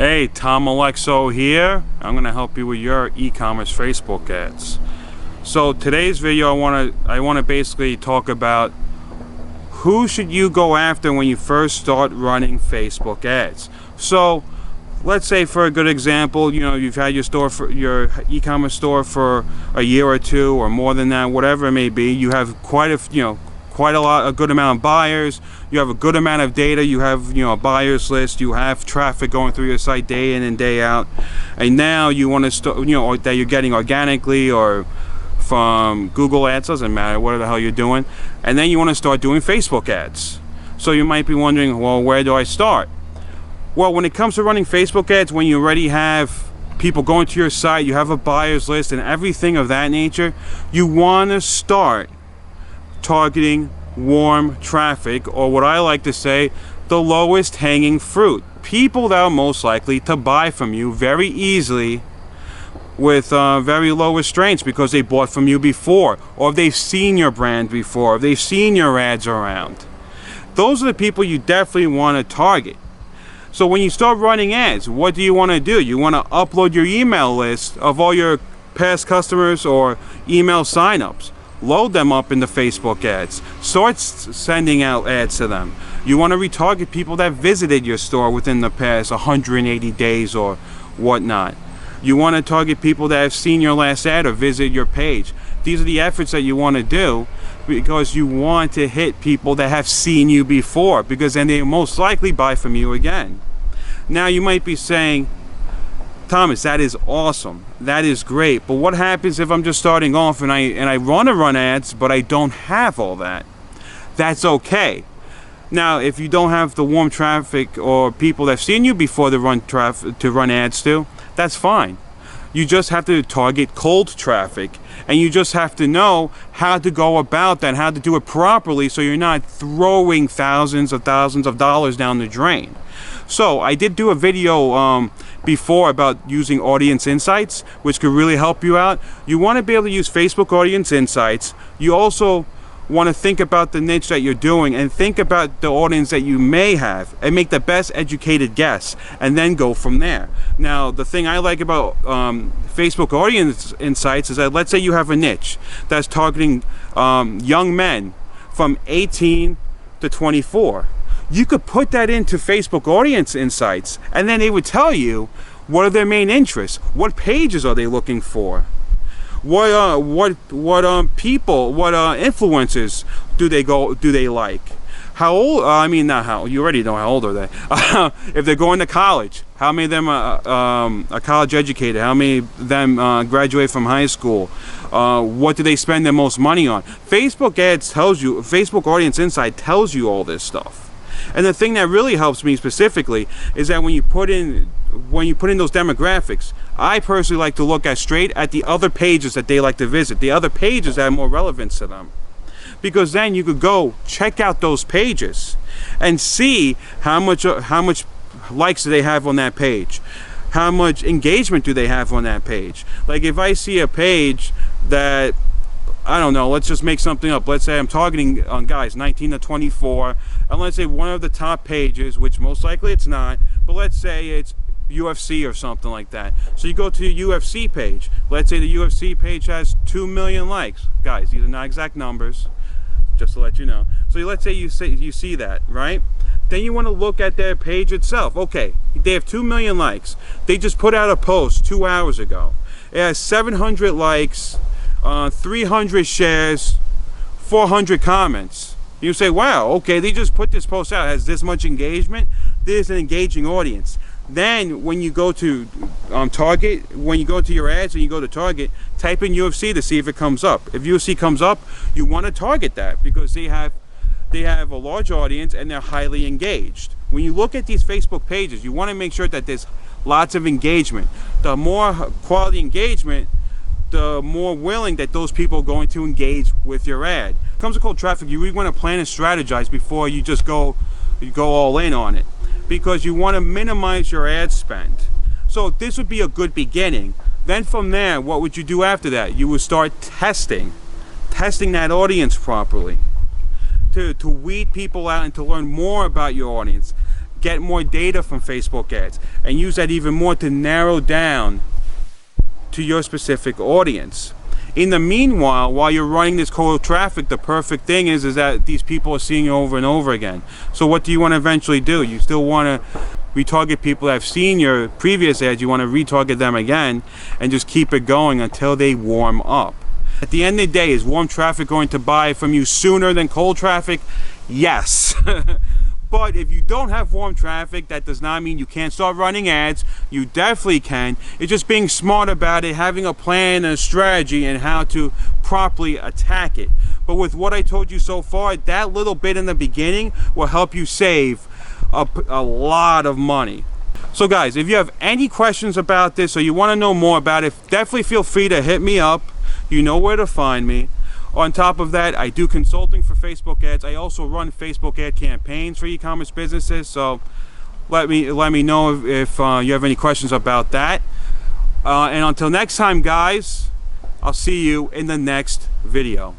Hey, Tom Aleixo here. I'm going to help you with your e-commerce Facebook ads. So today's video I want to basically talk about who should you go after when you first start running Facebook ads. So let's say, for a good example, you've had your e-commerce store for a year or two or more than that, whatever it may be. You have a good amount of buyers, you have a good amount of data, you have a buyers list, you have traffic going through your site day in and day out, and now you want to start, or that you're getting organically or from Google ads, doesn't matter what the hell you're doing, and then you want to start doing Facebook ads. So you might be wondering, well, where do I start? Well, when it comes to running Facebook ads, when you already have people going to your site, you have a buyers list and everything of that nature, you want to start targeting warm traffic, or what I like to say, the lowest hanging fruit. People that are most likely to buy from you very easily with very low restraints because they bought from you before, or they've seen your brand before, or they've seen your ads around. Those are the people you definitely want to target. So when you start running ads, what do you want to do? You want to upload your email list of all your past customers or email signups. Load them up into Facebook ads. Start sending out ads to them. You want to retarget people that visited your store within the past 180 days or whatnot. You want to target people that have seen your last ad or visit your page. These are the efforts that you want to do because you want to hit people that have seen you before, because then they most likely buy from you again. Now you might be saying, Thomas, that is awesome, that is great, but what happens if I'm just starting off and I want to run ads but I don't have all that? That's okay. Now if you don't have the warm traffic or people that have seen you before to run ads to, that's fine. You just have to target cold traffic, and you just have to know how to go about that, how to do it properly, so you're not throwing thousands of dollars down the drain. So I did do a video before about using audience insights, which could really help you out. You want to be able to use Facebook audience insights. You also want to think about the niche that you're doing and think about the audience that you may have and make the best educated guess and then go from there. Now, the thing I like about Facebook audience insights is that, let's say you have a niche that's targeting young men from 18 to 24. You could put that into Facebook audience insights, and then they would tell you what are their main interests, what pages are they looking for, what influencers do they like, how old, not how, you already know how old are they, if they're going to college, how many of them are college educated, how many of them graduate from high school, what do they spend their most money on. Facebook ads tells you, Facebook audience insight tells you all this stuff. And the thing that really helps me specifically is that when you put in those demographics, I personally like to look straight at the other pages that they like to visit, the other pages that have more relevance to them. Because then you could go check out those pages and see how much likes do they have on that page, how much engagement do they have on that page. Like if I see a page that, I don't know, let's just make something up. Let's say I'm targeting guys 19 to 24, and let's say one of the top pages, which most likely it's not, but let's say it's UFC or something like that. So you go to the UFC page. Let's say the UFC page has 2 million likes. Guys, these are not exact numbers, just to let you know. So let's say you see that, right? Then you want to look at their page itself. Okay, they have 2 million likes. They just put out a post 2 hours ago. It has 700 likes, 300 shares, 400 comments. You say, wow, okay, they just put this post out, has this much engagement. This is an engaging audience. Then when you go to Target, when you go to your ads and you go to Target, type in UFC to see if it comes up. If UFC comes up, you want to target that because they have a large audience and they're highly engaged. When you look at these Facebook pages, you want to make sure that there's lots of engagement. The more quality engagement, the more willing that those people are going to engage with your ad. When it comes to cold traffic, you really want to plan and strategize before you just go all in on it, because you want to minimize your ad spend. So this would be a good beginning. Then from there, what would you do after that? You would start testing that audience properly to weed people out and to learn more about your audience. get more data from Facebook ads and use that even more to narrow down to your specific audience. In the meanwhile, while you're running this cold traffic, the perfect thing is that these people are seeing you over and over again. So what do you want to eventually do? You still want to retarget people that have seen your previous ads. You want to retarget them again and just keep it going until they warm up. At the end of the day, is warm traffic going to buy from you sooner than cold traffic? Yes. But if you don't have warm traffic, that does not mean you can't start running ads. You definitely can. It's just being smart about it, having a plan and a strategy and how to properly attack it. But with what I told you so far, that little bit in the beginning will help you save a lot of money. So guys, if you have any questions about this or you want to know more about it, definitely feel free to hit me up. You know where to find me. On top of that, I do consulting for Facebook ads. I also run Facebook ad campaigns for e-commerce businesses. So let me know if you have any questions about that. And until next time, guys, I'll see you in the next video.